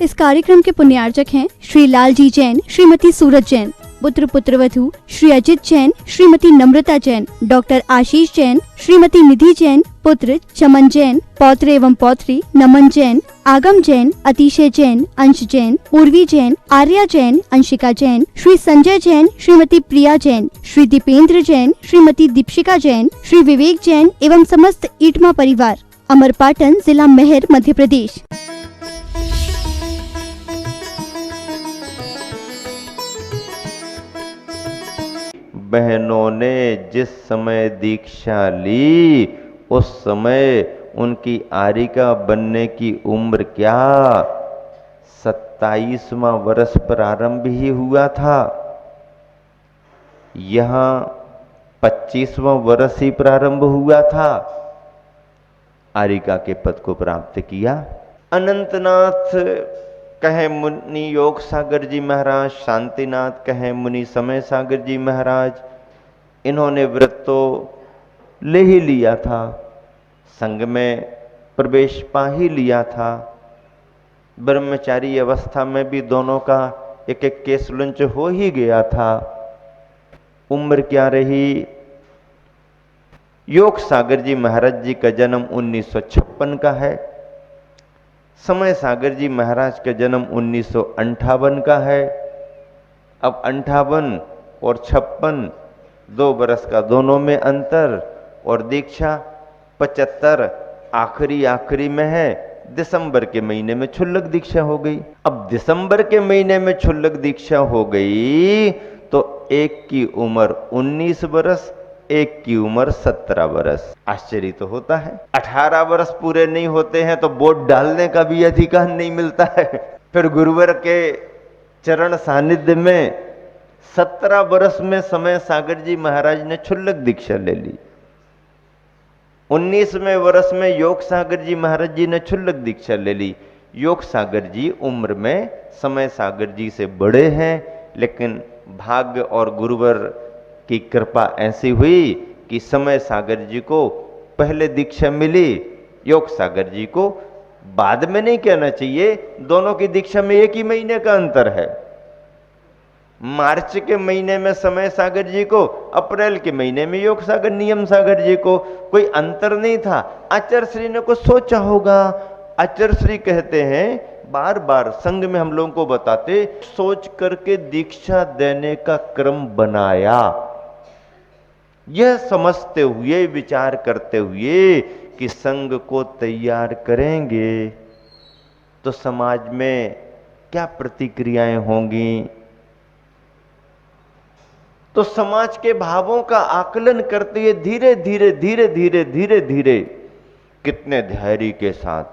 इस कार्यक्रम के पुण्यार्चक हैं श्री लालजी जैन, श्रीमती सूरज जैन। पुत्र पुत्रवधू श्री अजित जैन, श्रीमती नम्रता जैन, डॉक्टर आशीष जैन, श्रीमती निधि जैन, पुत्र चमन जैन, पौत्र एवं पौत्री नमन जैन, आगम जैन, अतिशय जैन, अंश जैन, पूर्वी जैन, आर्या जैन, अंशिका जैन, श्री संजय जैन, श्रीमती प्रिया जैन, श्री दीपेंद्र जैन, श्रीमती दीपिका जैन, श्री विवेक जैन एवं समस्त ईटमा परिवार, अमरपाटन, जिला मेहर, मध्य प्रदेश। बहनों ने जिस समय दीक्षा ली उस समय उनकी आरिका बनने की उम्र क्या 27वां वर्ष प्रारंभ ही हुआ था। यहाँ 25वां वर्ष ही प्रारंभ हुआ था। आरिका के पद को प्राप्त किया। अनंतनाथ कहे मुनि योग सागर जी महाराज, शांतिनाथ कहे मुनि समय सागर जी महाराज, इन्होंने व्रत तो ले ही लिया था, संघ में प्रवेश पा ही लिया था। ब्रह्मचारी अवस्था में भी दोनों का एक एक केस लुंच हो ही गया था। उम्र क्या रही? योग सागर जी महाराज जी का जन्म 1956 का है। समय सागर जी महाराज का जन्म 1958 का है। अब 58 और 56 2 बरस का दोनों में अंतर, और दीक्षा 75 आखिरी में है। दिसंबर के महीने में क्षुल्लक दीक्षा हो गई। अब दिसंबर के महीने में क्षुल्लक दीक्षा हो गई तो एक की उम्र 19 बरस, एक की उम्र 17 बरस। आश्चर्य तो होता है। 18 वर्ष पूरे नहीं होते हैं तो वोट डालने का भी अधिकार नहीं मिलता है। फिर गुरुवर के चरण सानिध्य में 17 वर्ष में समय सागर जी महाराज ने क्षुल्लक दीक्षा ले ली। 19वें वर्ष में योग सागर जी महाराज जी ने क्षुल्लक दीक्षा ले ली। योग सागर जी उम्र में समय सागर जी से बड़े हैं, लेकिन भाग्य और गुरुवर की कृपा ऐसी हुई कि समय सागर जी को पहले दीक्षा मिली, योग सागर जी को बाद में नहीं कहना चाहिए। दोनों की दीक्षा में एक ही महीने का अंतर है। मार्च के महीने में समय सागर जी को, अप्रैल के महीने में योग सागर नियम सागर जी को, कोई अंतर नहीं था। आचार्य श्री ने कुछ सोचा होगा। आचार्य श्री कहते हैं, बार बार संघ में हम लोगों को बताते, सोच करके दीक्षा देने का क्रम बनाया। यह समझते हुए, विचार करते हुए कि संघ को तैयार करेंगे तो समाज में क्या प्रतिक्रियाएं होंगी, तो समाज के भावों का आकलन करते हुए धीरे धीरे धीरे धीरे धीरे धीरे कितने धैर्य के साथ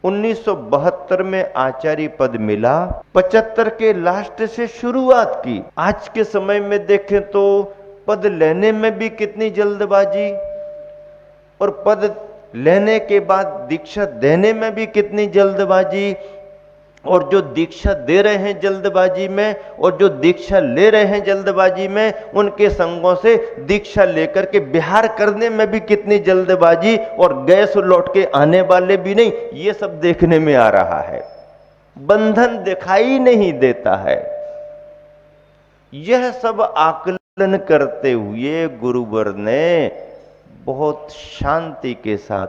1972 में आचार्य पद मिला। 75 के लास्ट से शुरुआत की। आज के समय में देखें तो पद लेने में भी कितनी जल्दबाजी, और पद लेने के बाद दीक्षा देने में भी कितनी जल्दबाजी, और जो दीक्षा दे रहे हैं जल्दबाजी में और जो दीक्षा ले रहे हैं जल्दबाजी में, उनके संगों से दीक्षा लेकर के बिहार करने में भी कितनी जल्दबाजी, और गए सो लौट के आने वाले भी नहीं, ये सब देखने में आ रहा है। बंधन दिखाई नहीं देता है। यह सब आकलन करते हुए गुरुवर ने बहुत शांति के साथ,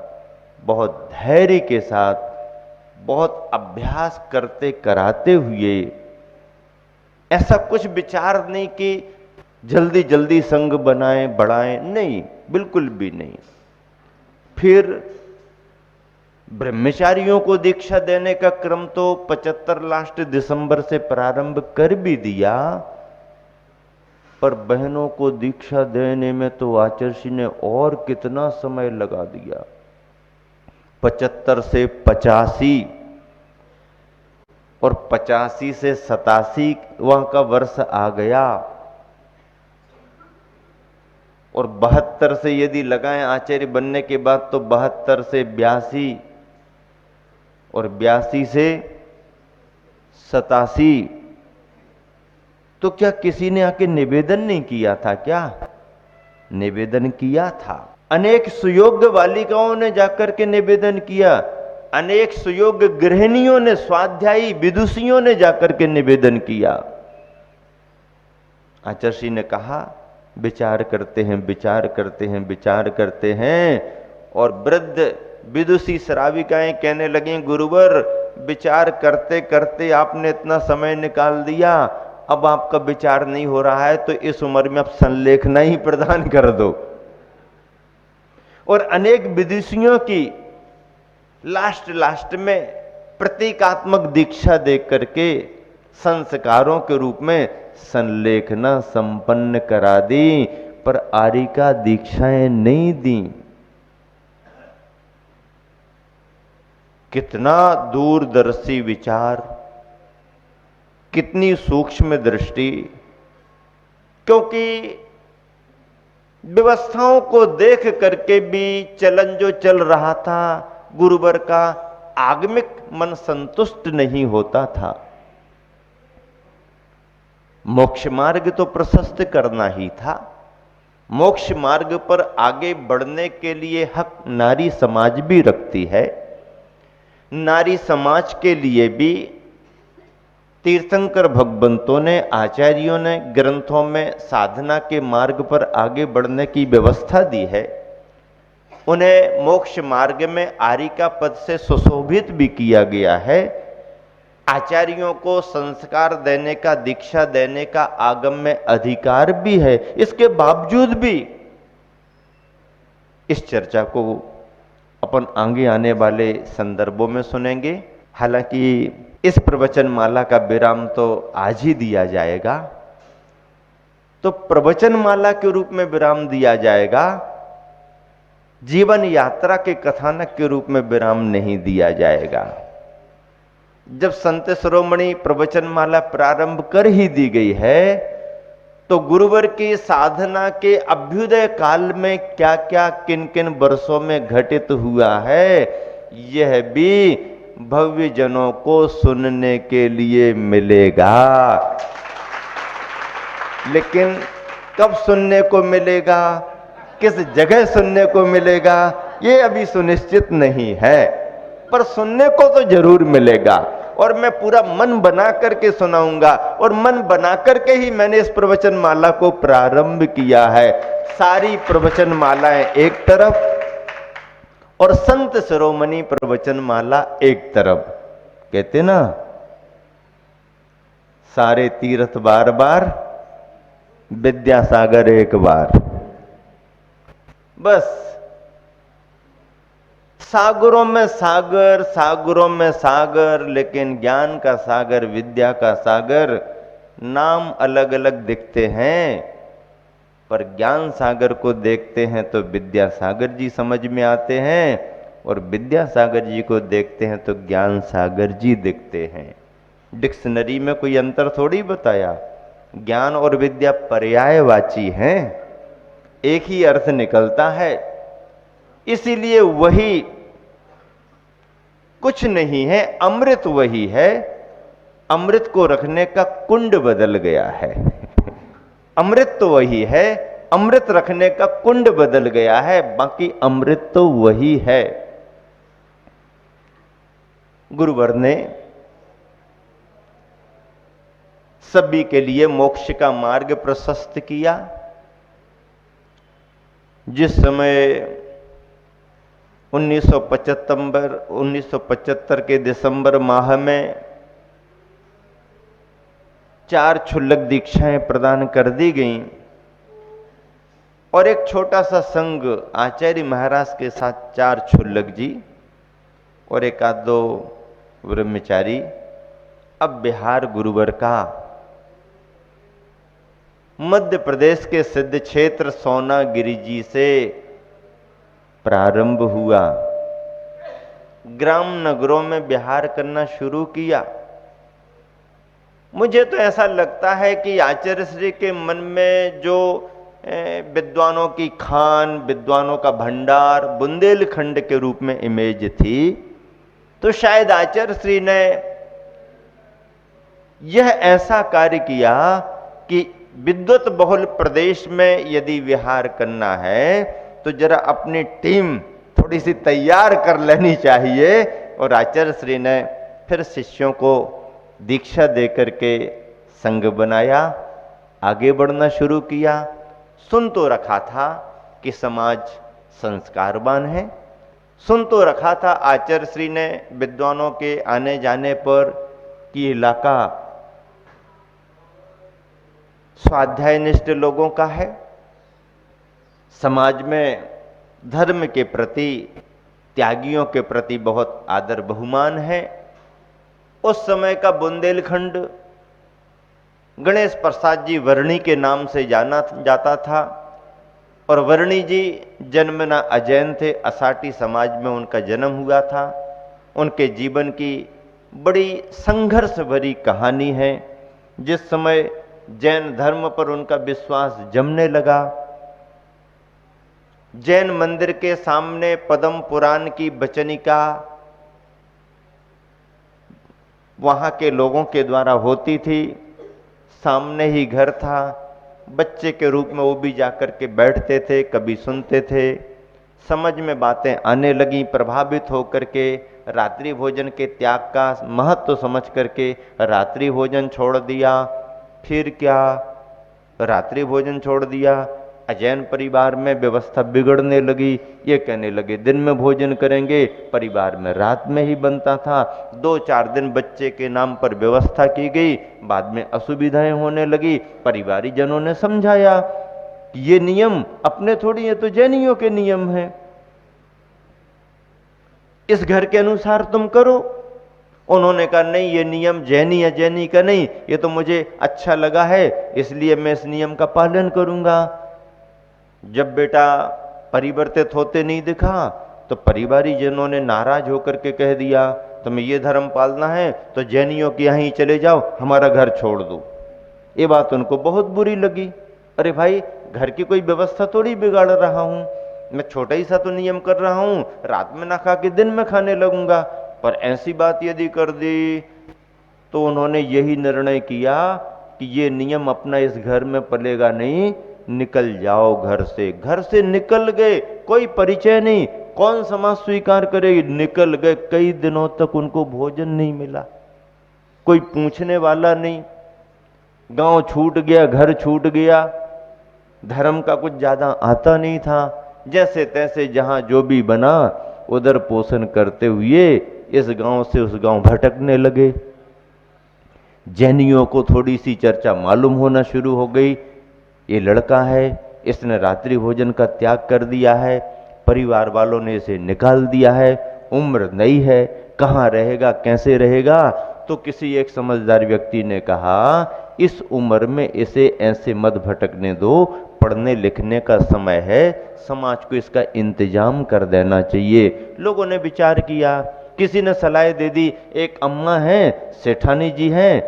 बहुत धैर्य के साथ, बहुत अभ्यास करते कराते हुए, ऐसा कुछ विचार नहीं कि जल्दी जल्दी संघ बनाएं बढ़ाएं, नहीं, बिल्कुल भी नहीं। फिर ब्रह्मचारियों को दीक्षा देने का क्रम तो 75 लास्ट दिसंबर से प्रारंभ कर भी दिया, पर बहनों को दीक्षा देने में तो आचार्य ने और कितना समय लगा दिया। 75 से 85 और 85 से 87 वहां का वर्ष आ गया, और 72 से यदि लगाएं आचार्य बनने के बाद तो 72 से 82 और 82 से 87। तो क्या किसी ने आके निवेदन नहीं किया था? क्या निवेदन किया था। अनेक सुयोग्य बालिकाओं ने जाकर के निवेदन किया अनेक सुयोग्य गृहिणियों ने, स्वाध्यायी विदुषियों ने जाकर के निवेदन किया। आचार्य ने कहा विचार करते हैं, विचार करते हैं, विचार करते हैं। और वृद्ध विदुषी श्राविकाएं कहने लगी, गुरुवर विचार करते करते आपने इतना समय निकाल दिया, अब आपका विचार नहीं हो रहा है तो इस उम्र में आप संलेखना ही प्रदान कर दो। और अनेक विदुषियों की लास्ट में प्रतीकात्मक दीक्षा देकर करके संस्कारों के रूप में संलेखना संपन्न करा दी, पर आरिका दीक्षाएं नहीं दी। कितना दूरदर्शी विचार, कितनी सूक्ष्म दृष्टि। क्योंकि व्यवस्थाओं को देख करके भी चलन जो चल रहा था गुरुवर का, आगमिक मन संतुष्ट नहीं होता था। मोक्ष मार्ग तो प्रशस्त करना ही था। मोक्ष मार्ग पर आगे बढ़ने के लिए हक नारी समाज भी रखती है। नारी समाज के लिए भी तीर्थंकर भगवंतों ने, आचार्यों ने ग्रंथों में साधना के मार्ग पर आगे बढ़ने की व्यवस्था दी है। उन्हें मोक्ष मार्ग में आरिका पद से सुशोभित भी किया गया है। आचार्यों को संस्कार देने का, दीक्षा देने का आगम में अधिकार भी है। इसके बावजूद भी इस चर्चा को अपन आगे आने वाले संदर्भों में सुनेंगे। हालांकि इस प्रवचन माला का विराम तो आज ही दिया जाएगा, तो प्रवचन माला के रूप में विराम दिया जाएगा, जीवन यात्रा के कथानक के रूप में विराम नहीं दिया जाएगा। जब संत शिरोमणि प्रवचन माला प्रारंभ कर ही दी गई है, तो गुरुवर की साधना के अभ्युदय काल में क्या क्या किन किन वर्षों में घटित हुआ है, यह भी भव्य जनों को सुनने के लिए मिलेगा। लेकिन कब सुनने को मिलेगा, किस जगह सुनने को मिलेगा, ये अभी सुनिश्चित नहीं है, पर सुनने को तो जरूर मिलेगा। और मैं पूरा मन बना करके सुनाऊंगा, और मन बना करके ही मैंने इस प्रवचन माला को प्रारंभ किया है। सारी प्रवचन मालाएं एक तरफ और संत शिरोमणि प्रवचन माला एक तरफ। कहते ना, सारे तीर्थ बार बार, विद्यासागर एक बार। बस सागरों में सागर, सागरों में सागर, लेकिन ज्ञान का सागर, विद्या का सागर, नाम अलग अलग दिखते हैं, पर ज्ञान सागर को देखते हैं तो विद्यासागर जी समझ में आते हैं, और विद्यासागर जी को देखते हैं तो ज्ञान सागर जी दिखते हैं। डिक्शनरी में कोई अंतर थोड़ी बताया। ज्ञान और विद्या पर्यायवाची हैं, एक ही अर्थ निकलता है। इसीलिए वही कुछ नहीं है, अमृत वही है। अमृत को रखने का कुंड बदल गया है। अमृत तो वही है, अमृत रखने का कुंड बदल गया है, बाकी अमृत तो वही है। गुरुवर ने सभी के लिए मोक्ष का मार्ग प्रशस्त किया। जिस समय 1975 के दिसंबर माह में 4 क्षुल्लक दीक्षाएं प्रदान कर दी गईं, और एक छोटा सा संघ आचार्य महाराज के साथ 4 क्षुल्लक जी और एक आध 2 ब्रह्मचारी, अब बिहार गुरुवर का मध्य प्रदेश के सिद्ध क्षेत्र सोनागिरी जी से प्रारंभ हुआ। ग्राम नगरों में विहार करना शुरू किया। मुझे तो ऐसा लगता है कि आचार्य श्री के मन में जो विद्वानों की खान, विद्वानों का भंडार बुंदेलखंड के रूप में इमेज थी, तो शायद आचार्य श्री ने यह ऐसा कार्य किया कि विद्वत बहुल प्रदेश में यदि विहार करना है तो जरा अपनी टीम थोड़ी सी तैयार कर लेनी चाहिए, और आचार्य श्री ने फिर शिष्यों को दीक्षा दे करके संघ बनाया, आगे बढ़ना शुरू किया। सुन तो रखा था कि समाज संस्कारवान है, सुन तो रखा था आचार्य श्री ने विद्वानों के आने जाने पर कि इलाका स्वाध्यायनिष्ठ लोगों का है, समाज में धर्म के प्रति, त्यागियों के प्रति बहुत आदर बहुमान है। उस समय का बुंदेलखंड गणेश प्रसाद जी वर्णी के नाम से जाना जाता था और वर्णी जी जन्मना अजैन थे, असाटी समाज में उनका जन्म हुआ था। उनके जीवन की बड़ी संघर्ष भरी कहानी है। जिस समय जैन धर्म पर उनका विश्वास जमने लगा, जैन मंदिर के सामने पद्म पुराण की वचनिका वहां के लोगों के द्वारा होती थी, सामने ही घर था, बच्चे के रूप में वो भी जाकर के बैठते थे, कभी सुनते थे। समझ में बातें आने लगी, प्रभावित होकर के रात्रि भोजन के त्याग का महत्व समझ करके रात्रि भोजन छोड़ दिया। फिर क्या, रात्रि भोजन छोड़ दिया, अजैन परिवार में व्यवस्था बिगड़ने लगी। ये कहने लगे दिन में भोजन करेंगे, परिवार में रात में ही बनता था। 2-4 दिन बच्चे के नाम पर व्यवस्था की गई, बाद में असुविधाएं होने लगी। परिवारी जनों ने समझाया कि ये नियम अपने थोड़ी है, तो जैनियों के नियम हैं, इस घर के अनुसार तुम करो। उन्होंने कहा नहीं, ये नियम जैनी है जैनी का नहीं, ये तो मुझे अच्छा लगा है इसलिए मैं इस नियम का पालन करूंगा। जब बेटा परिवर्तित होते नहीं दिखा तो परिवारी जनों ने नाराज होकर के कह दिया तुम्हें ये धर्म पालना है तो जैनियों के यहाँ ही चले जाओ, हमारा घर छोड़ दो। ये बात उनको बहुत बुरी लगी। अरे भाई, घर की कोई व्यवस्था थोड़ी बिगाड़ रहा हूं, मैं छोटा ही सा तो नियम कर रहा हूं, रात में ना खा के दिन में खाने लगूंगा। पर ऐसी बात यदि कर दी तो उन्होंने यही निर्णय किया कि ये नियम अपना इस घर में पलेगा नहीं, निकल जाओ घर से। घर से निकल गए, कोई परिचय नहीं, कौन समाज स्वीकार करेगी। निकल गए, कई दिनों तक उनको भोजन नहीं मिला, कोई पूछने वाला नहीं। गांव छूट गया, घर छूट गया, धर्म का कुछ ज्यादा आता नहीं था। जैसे तैसे जहां जो भी बना उधर पोषण करते हुए इस गांव से उस गांव भटकने लगे। जैनियों को थोड़ी सी चर्चा मालूम होना शुरू हो गई, ये लड़का है, इसने रात्रि भोजन का त्याग कर दिया है, परिवार वालों ने इसे निकाल दिया है, उम्र नई है, कहाँ रहेगा कैसे रहेगा। तो किसी एक समझदार व्यक्ति ने कहा इस उम्र में इसे ऐसे मत भटकने दो, पढ़ने लिखने का समय है, समाज को इसका इंतजाम कर देना चाहिए। लोगों ने विचार किया, किसी ने सलाह दे दी, एक अम्मा है, सेठानी जी हैं,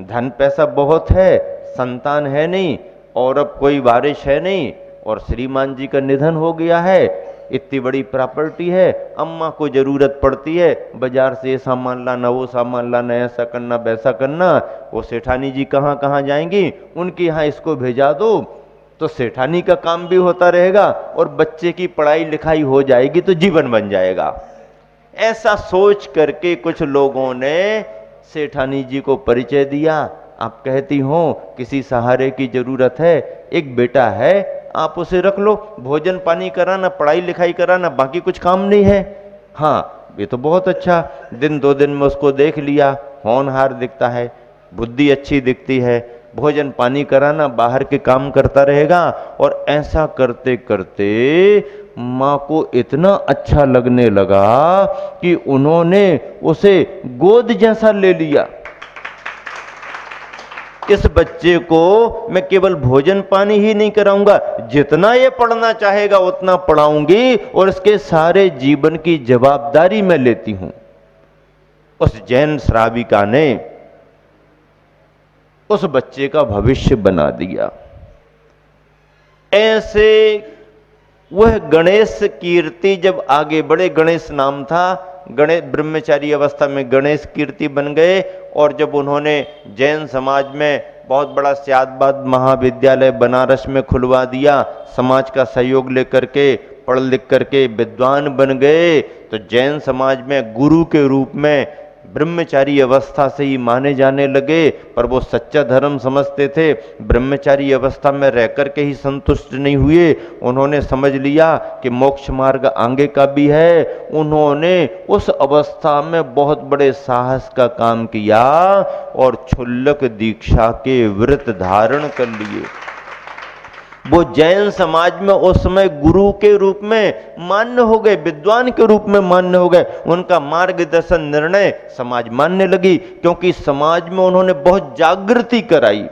धन पैसा बहुत है, संतान है नहीं और अब कोई वारिश है नहीं और श्रीमान जी का निधन हो गया है, इतनी बड़ी प्रॉपर्टी है, अम्मा को जरूरत पड़ती है, बाजार से ये सामान लाना वो सामान लाना, ऐसा करना वैसा करना। वो सेठानी जी कहाँ कहाँ जाएंगी, उनके यहाँ इसको भेजा दो तो सेठानी का काम भी होता रहेगा और बच्चे की पढ़ाई लिखाई हो जाएगी तो जीवन बन जाएगा। ऐसा सोच करके कुछ लोगों ने सेठानी जी को परिचय दिया। आप कहती हो किसी सहारे की जरूरत है, एक बेटा है, आप उसे रख लो, भोजन पानी कराना, पढ़ाई लिखाई कराना, बाकी कुछ काम नहीं है। हाँ, ये तो बहुत अच्छा। दिन 2 दिन में उसको देख लिया, होनहार दिखता है, बुद्धि अच्छी दिखती है, भोजन पानी कराना, बाहर के काम करता रहेगा। और ऐसा करते करते माँ को इतना अच्छा लगने लगा कि उन्होंने उसे गोद जैसा ले लिया। इस बच्चे को मैं केवल भोजन पानी ही नहीं कराऊंगा, जितना ये पढ़ना चाहेगा उतना पढ़ाऊंगी और इसके सारे जीवन की जवाबदारी मैं लेती हूं। उस जैन श्राविका ने उस बच्चे का भविष्य बना दिया। ऐसे वह गणेश कीर्ति जब आगे बढ़े, गणेश नाम था, गणेश ब्रह्मचारी अवस्था में गणेश कीर्ति बन गए। और जब उन्होंने जैन समाज में बहुत बड़ा स्यादबाद महाविद्यालय बनारस में खुलवा दिया, समाज का सहयोग लेकर के पढ़ लिख करके विद्वान बन गए, तो जैन समाज में गुरु के रूप में ब्रह्मचारी अवस्था से ही माने जाने लगे, पर वो सच्चा धर्म समझते थे। ब्रह्मचारी अवस्था में रह करके ही संतुष्ट नहीं हुए, उन्होंने समझ लिया कि मोक्ष मार्ग आगे का भी है। उन्होंने उस अवस्था में बहुत बड़े साहस का काम किया और क्षुल्लक दीक्षा के व्रत धारण कर लिए। वो जैन समाज में उस समय गुरु के रूप में मान्य हो गए, विद्वान के रूप में मान्य हो गए। उनका मार्गदर्शन निर्णय समाज मानने लगी, क्योंकि समाज में उन्होंने बहुत जागृति कराई,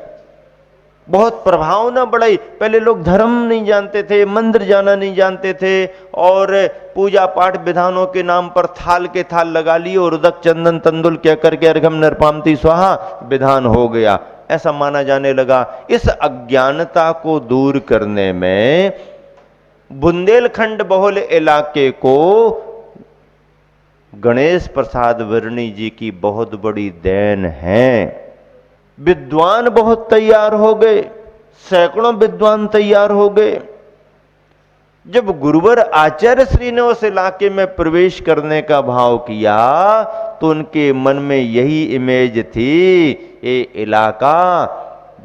बहुत प्रभावना बढ़ाई। पहले लोग धर्म नहीं जानते थे, मंदिर जाना नहीं जानते थे, और पूजा पाठ विधानों के नाम पर थाल के थाल लगा लिए और उदक चंदन तंदुल कह करके अर्घम नरपामती स्वाहा विधान हो गया, ऐसा माना जाने लगा। इस अज्ञानता को दूर करने में बुंदेलखंड बहुल इलाके को गणेश प्रसाद वर्णी जी की बहुत बड़ी देन है। विद्वान बहुत तैयार हो गए, सैकड़ों विद्वान तैयार हो गए। जब गुरुवर आचार्य श्री ने उस इलाके में प्रवेश करने का भाव किया तो उनके मन में यही इमेज थी, ये इलाका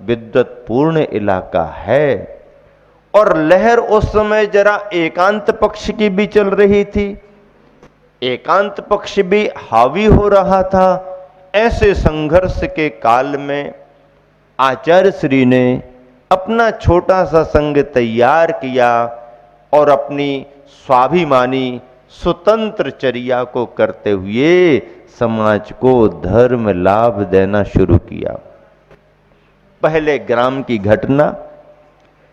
विद्वतपूर्ण इलाका है। और लहर उस समय जरा एकांत पक्ष की भी चल रही थी, एकांत पक्ष भी हावी हो रहा था। ऐसे संघर्ष के काल में आचार्य श्री ने अपना छोटा सा संघ तैयार किया और अपनी स्वाभिमानी स्वतंत्र चर्या को करते हुए समाज को धर्म लाभ देना शुरू किया। पहले ग्राम की घटना,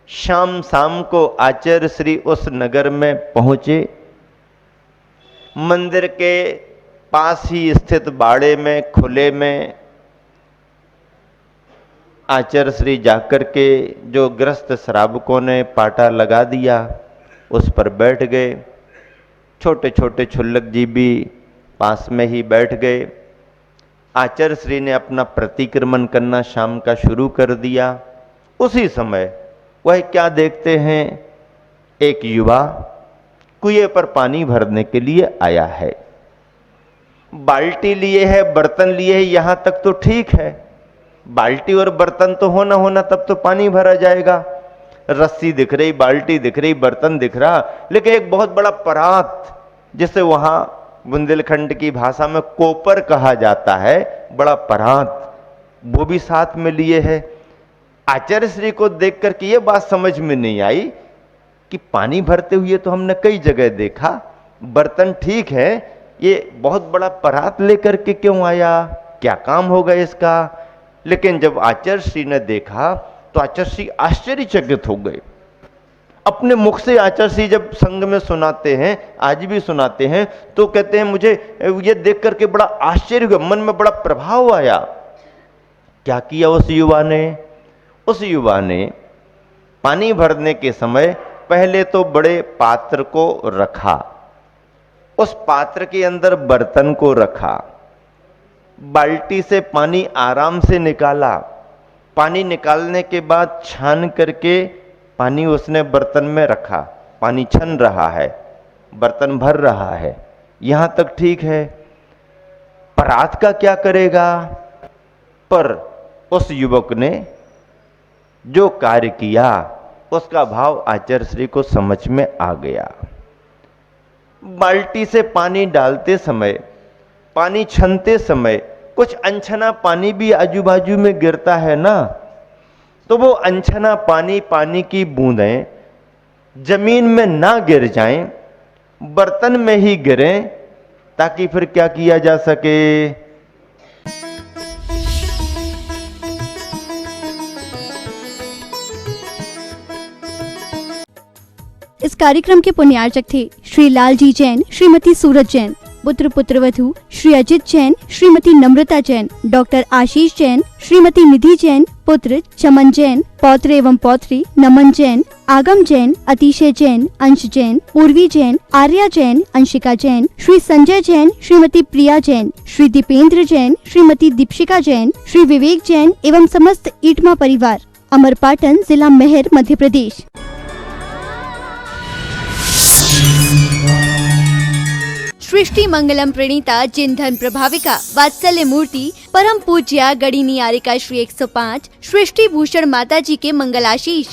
शाम शाम को आचार्य श्री उस नगर में पहुंचे। मंदिर के पास ही स्थित बाड़े में, खुले में आचार्य श्री जाकर के जो ग्रस्त श्रावकों ने पाटा लगा दिया उस पर बैठ गए। छोटे छोटे क्षुल्लक जी भी पास में ही बैठ गए। आचार्य श्री ने अपना प्रतिक्रमण करना शाम का शुरू कर दिया। उसी समय वह क्या देखते हैं, एक युवा कुएं पर पानी भरने के लिए आया है। बाल्टी लिए है, बर्तन लिए है, यहां तक तो ठीक है। बाल्टी और बर्तन तो होना तब तो पानी भरा जाएगा। रस्सी दिख रही, बाल्टी दिख रही, बर्तन दिख रहा, लेकिन एक बहुत बड़ा परात, जिसे वहां बुंदेलखंड की भाषा में कोपर कहा जाता है, बड़ा परात, वो भी साथ में लिए है। आचार्य श्री को देख करके ये बात समझ में नहीं आई कि पानी भरते हुए तो हमने कई जगह देखा, बर्तन ठीक है, ये बहुत बड़ा परात लेकर के क्यों आया, क्या काम होगा इसका। लेकिन जब आचार्य श्री ने देखा तो आचार्य श्री आश्चर्यचकित हो गए। अपने मुख से आचार्य श्री जब संघ में सुनाते हैं, आज भी सुनाते हैं, तो कहते हैं मुझे ये देख करके बड़ा आश्चर्य हुआ, मन में बड़ा प्रभाव आया। क्या किया उस युवा ने? उस युवा ने पानी भरने के समय पहले तो बड़े पात्र को रखा, उस पात्र के अंदर बर्तन को रखा, बाल्टी से पानी आराम से निकाला। पानी निकालने के बाद छान करके पानी उसने बर्तन में रखा। पानी छन रहा है, बर्तन भर रहा है, यहां तक ठीक है। परात का क्या करेगा? पर उस युवक ने जो कार्य किया उसका भाव आचार्य श्री को समझ में आ गया। बाल्टी से पानी डालते समय, पानी छनते समय कुछ अनछना पानी भी आजू बाजू में गिरता है ना, तो वो अनछना पानी, पानी की बूंदें जमीन में ना गिर जाएं, बर्तन में ही गिरें, ताकि फिर क्या किया जा सके। इस कार्यक्रम के पुण्यार्चक थे श्री लालजी जैन, श्रीमती सूरज जैन, पुत्र पुत्रवधू श्री अजित जैन, श्रीमती नम्रता जैन, डॉक्टर आशीष जैन, श्रीमती निधि जैन, पुत्र चमन जैन, पौत्र एवं पौत्री नमन जैन, आगम जैन, अतिशय जैन, अंश जैन, पूर्वी जैन, आर्या जैन, अंशिका जैन, श्री संजय जैन, श्रीमती प्रिया जैन, श्री दीपेंद्र जैन, श्रीमती दीपशिका जैन, श्री विवेक जैन एवं समस्त ईटमा परिवार, अमरपाटन, जिला मेहर, मध्य प्रदेश। सृष्टि मंगलम प्रणीता जिन धन प्रभाविका वात्सल्य मूर्ति परम पूज्या गणिनी आरिका श्री 105 सृष्टि भूषण माता जी के मंगलाशीष